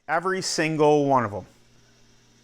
Every single one of them.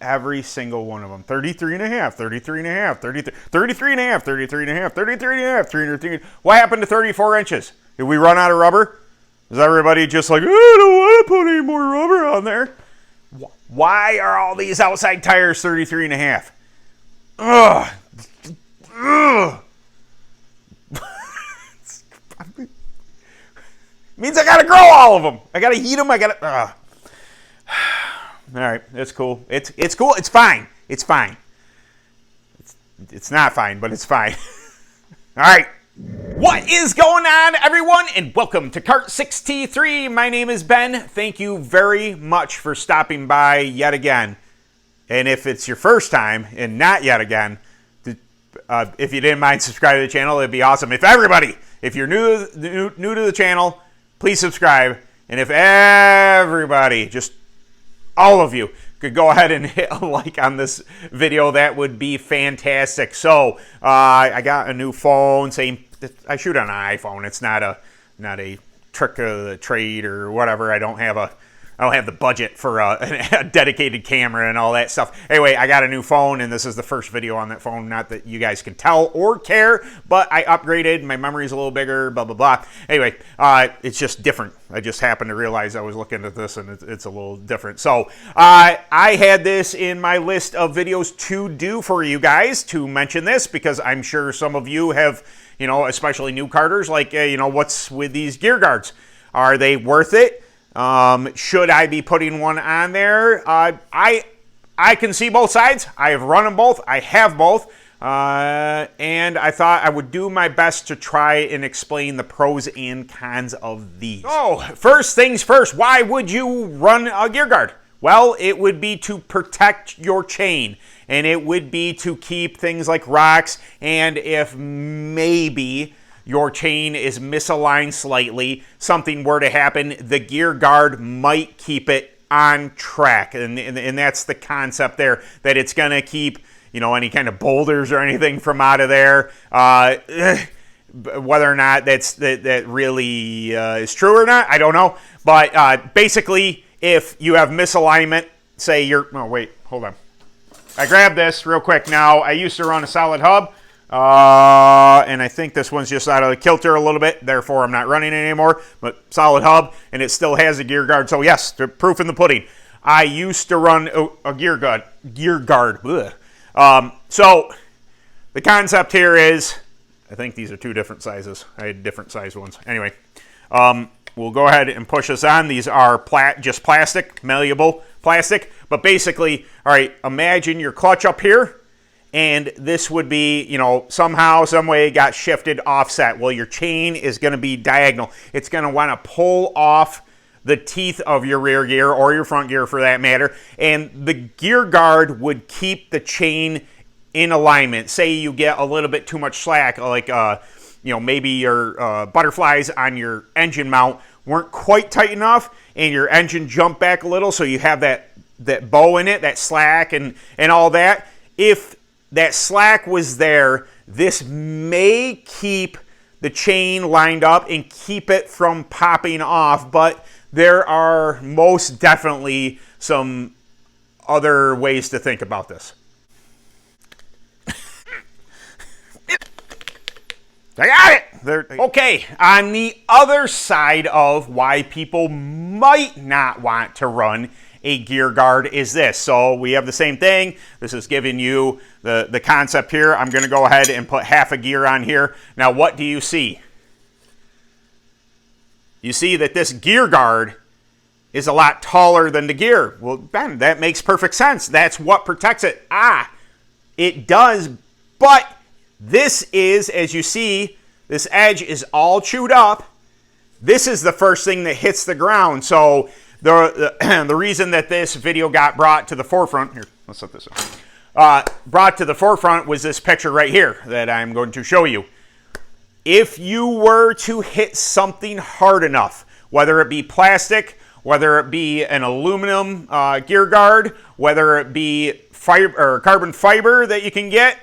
Every single one of them. 33 and a half, 33 and a half, 33 and a half, 33 and a half, 33 and a half, 303. What happened to 34 inches? Did we run out of rubber? Is everybody just like, I don't want to put any more rubber on there? Why are all these outside tires 33 and a half? Ugh. Ugh. Means I gotta grow all of them. I gotta heat them. I gotta. All right, it's cool. It's cool. It's fine. It's fine. It's not fine, but it's fine. All right. What is going on, everyone? And welcome to Kart 63. My name is Ben. Thank you very much for stopping by yet again. And if it's your first time and not yet again, if you didn't mind subscribing to the channel, it'd be awesome. If you're new to the channel, please subscribe. And if everybody, just all of you, could go ahead and hit a like on this video, that would be fantastic. So I got a new phone. I shoot on an iPhone. It's not a trick of the trade or whatever. I don't have the budget for a dedicated camera and all that stuff. Anyway, I got a new phone, and this is the first video on that phone. Not that you guys can tell or care, but I upgraded. My memory's a little bigger, blah, blah, blah. Anyway, it's just different. I just happened to realize I was looking at this, and it's a little different. So I had this in my list of videos to do for you guys, to mention this, because I'm sure some of you have, especially new karters, like, what's with these gear guards? Are they worth it? Should I be putting one on there? I can see both sides. I have run them both. I have both. And I thought I would do my best to try and explain the pros and cons of these. So, first things first, why would you run a gear guard? Well, it would be to protect your chain, and it would be to keep things like rocks, and if maybe your chain is misaligned slightly, something were to happen, the gear guard might keep it on track. And that's the concept there, that it's going to keep, any kind of boulders or anything from out of there. Whether or not that really is true or not, I don't know. But basically, if you have misalignment, say hold on. I grabbed this real quick now. I used to run a solid hub. And I think this one's just out of the kilter a little bit, therefore I'm not running it anymore, but solid hub, and it still has a gear guard. So yes, the proof in the pudding. I used to run a gear guard. So the concept here is, I think these are two different sizes. I had different size ones. Anyway, we'll go ahead and push this on. These are just plastic, malleable plastic, but basically, all right, imagine your clutch up here. And this would be, somehow, some way it got shifted offset. Well, your chain is going to be diagonal. It's going to want to pull off the teeth of your rear gear, or your front gear for that matter. And the gear guard would keep the chain in alignment. Say you get a little bit too much slack, like, maybe your butterflies on your engine mount weren't quite tight enough, and your engine jumped back a little, so you have that bow in it, that slack and all that. If that slack was there, this may keep the chain lined up and keep it from popping off, but there are most definitely some other ways to think about this. I got it! Okay, on the other side of why people might not want to run a gear guard is this. So we have the same thing. This is giving you the concept here. I'm going to go ahead and put half a gear on here. Now, what do you see? You see that this gear guard is a lot taller than the gear. Well, Ben, that makes perfect sense. That's what protects it. It does, but this is, as you see, this edge is all chewed up. This is the first thing that hits the ground. So the reason that this video got brought to the forefront, here, let's set this up, brought to the forefront was this picture right here that I'm going to show you. If you were to hit something hard enough, whether it be plastic, whether it be an aluminum gear guard, whether it be fiber or carbon fiber that you can get,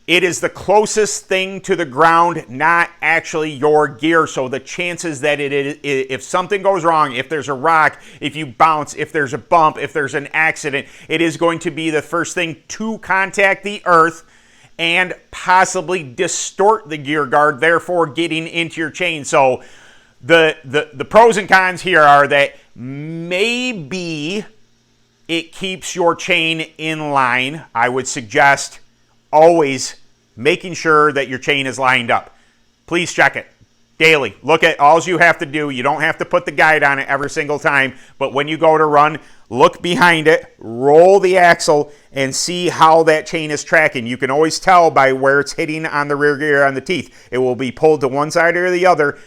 It is the closest thing to the ground, not actually your gear. So the chances that if something goes wrong, if there's a rock, if you bounce, if there's a bump, if there's an accident, it is going to be the first thing to contact the earth and possibly distort the gear guard, therefore getting into your chain. So the pros and cons here are that maybe it keeps your chain in line. I would suggest always making sure that your chain is lined up. Please check it daily. Look at all you have to do. You don't have to put the guide on it every single time, but when you go to run, look behind it, roll the axle, and see how that chain is tracking. You can always tell by where it's hitting on the rear gear on the teeth. It will be pulled to one side or the other,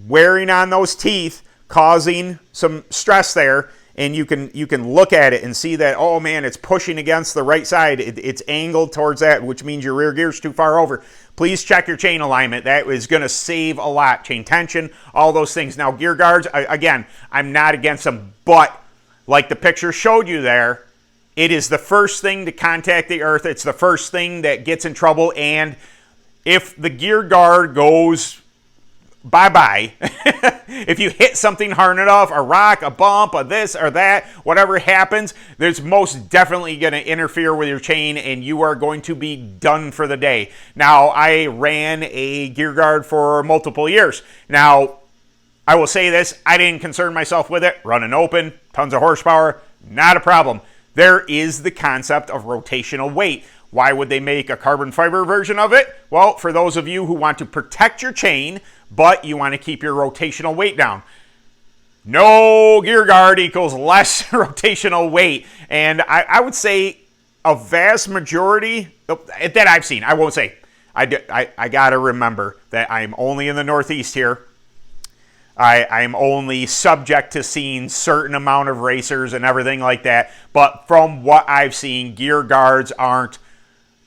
wearing on those teeth, causing some stress there. And you can look at it and see that, oh man, it's pushing against the right side. It's angled towards that, which means your rear gear's too far over. Please check your chain alignment. That is going to save a lot. Chain tension, all those things. Now, gear guards, again, I'm not against them, but like the picture showed you there, it is the first thing to contact the earth. It's the first thing that gets in trouble. And if the gear guard goes bye-bye, if you hit something hard enough, a rock, a bump, a this or that, whatever happens, there's most definitely going to interfere with your chain and you are going to be done for the day. Now, I ran a gear guard for multiple years. Now, I will say this, I didn't concern myself with it. Running open, tons of horsepower, not a problem. There is the concept of rotational weight. Why would they make a carbon fiber version of it? Well, for those of you who want to protect your chain, but you want to keep your rotational weight down. No gear guard equals less rotational weight. And I would say a vast majority that I've seen, I won't say, I got to remember that I'm only in the Northeast here. I'm only subject to seeing certain amount of racers and everything like that. But from what I've seen, gear guards aren't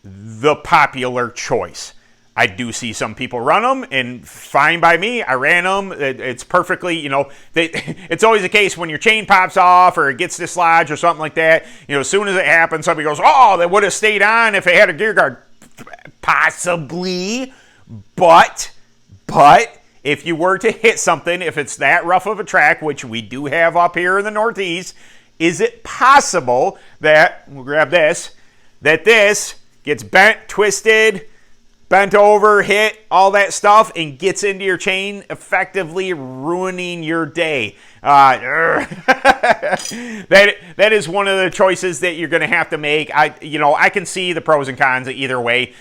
the popular choice. I do see some people run them, and fine by me. I ran them. It's perfectly, it's always the case when your chain pops off or it gets dislodged or something like that. As soon as it happens, somebody goes, oh, that would have stayed on if it had a gear guard. Possibly, but if you were to hit something, if it's that rough of a track, which we do have up here in the Northeast, is it possible that, we'll grab this, that this gets bent, twisted, bent over, hit, all that stuff, and gets into your chain, effectively ruining your day. That is one of the choices that you're going to have to make. I can see the pros and cons of either way.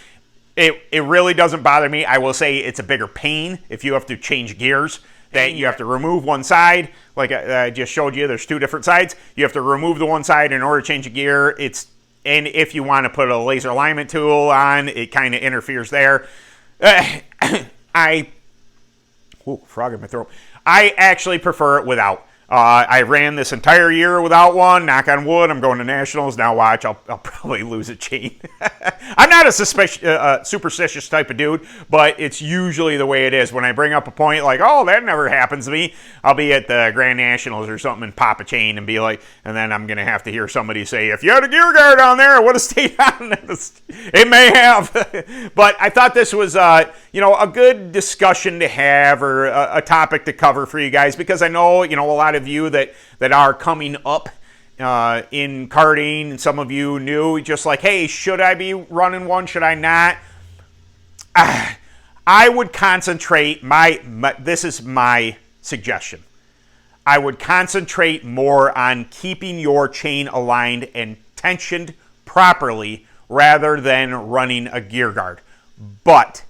It really doesn't bother me. I will say it's a bigger pain if you have to change gears, that you have to remove one side. Like I just showed you, there's two different sides. You have to remove the one side in order to change a gear. And if you want to put a laser alignment tool on, it kind of interferes there. Frog in my throat. I actually prefer it without. I ran this entire year without one. Knock on wood. I'm going to nationals. Now watch, I'll probably lose a chain. I'm not a superstitious type of dude, but it's usually the way it is. When I bring up a point like, oh, that never happens to me, I'll be at the Grand Nationals or something and pop a chain and be like, and then I'm going to have to hear somebody say, if you had a gear guard on there, it would have stayed on. It may have. But I thought this was, a good discussion to have, or a topic to cover for you guys, because I know, a lot of you that are coming up in karting, and some of you new, just like, hey, should I be running one? Should I not? I would concentrate, this is my suggestion. I would concentrate more on keeping your chain aligned and tensioned properly rather than running a gear guard. But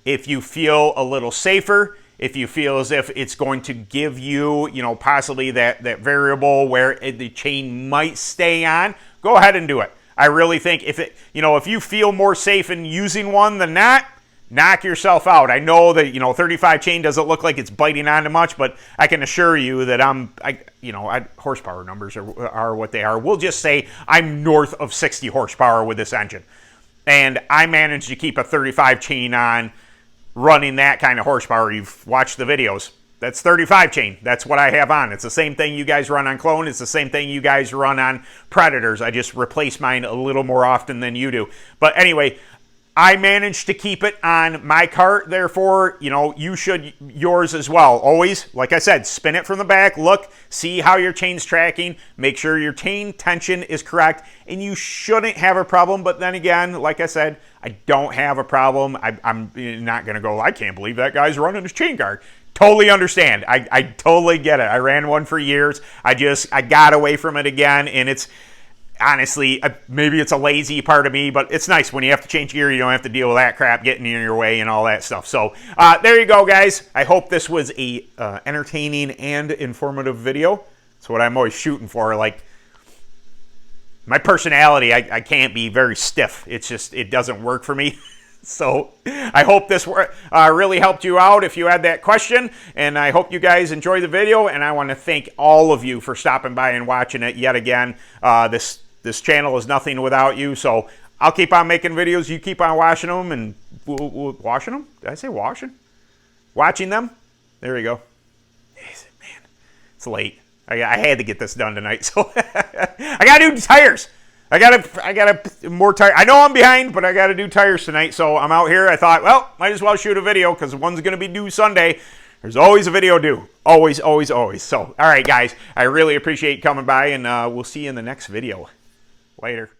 if you feel a little safer, if you feel as if it's going to give you, possibly that variable where the chain might stay on, go ahead and do it. I really think if you feel more safe in using one than not, knock yourself out. I know that, 35 chain doesn't look like it's biting onto much, but I can assure you that horsepower numbers are what they are. We'll just say I'm north of 60 horsepower with this engine. And I managed to keep a 35 chain on running that kind of horsepower. You've watched the videos. That's 35 chain. That's what I have on. It's the same thing you guys run on Clone. It's the same thing you guys run on Predators. I just replace mine a little more often than you do. But anyway, I managed to keep it on my cart, therefore, you know, you should yours as well. Always, like I said, spin it from the back, look, see how your chain's tracking, make sure your chain tension is correct, and you shouldn't have a problem. But then again, like I said, I don't have a problem. I'm not going to go, I can't believe that guy's running his chain guard. Totally understand. I totally get it. I ran one for years. I got away from it again, and it's, honestly, maybe it's a lazy part of me, but it's nice when you have to change gear, you don't have to deal with that crap getting in your way and all that stuff. So there you go, guys. I hope this was a entertaining and informative video. That's what I'm always shooting for. Like, my personality, I can't be very stiff. It's just, it doesn't work for me. So I hope this really helped you out if you had that question, and I hope you guys enjoy the video, and I want to thank all of you for stopping by and watching it yet again. This channel is nothing without you, so I'll keep on making videos. You keep on watching them, and washing them? Did I say washing? Watching them? There we go. Man, it's late. I had to get this done tonight, so I gotta do tires. I gotta more tire. I know I'm behind, but I gotta do tires tonight, so I'm out here. I thought, well, might as well shoot a video because one's gonna be due Sunday. There's always a video due. Always, always, always. So, all right, guys, I really appreciate you coming by, and we'll see you in the next video. Later.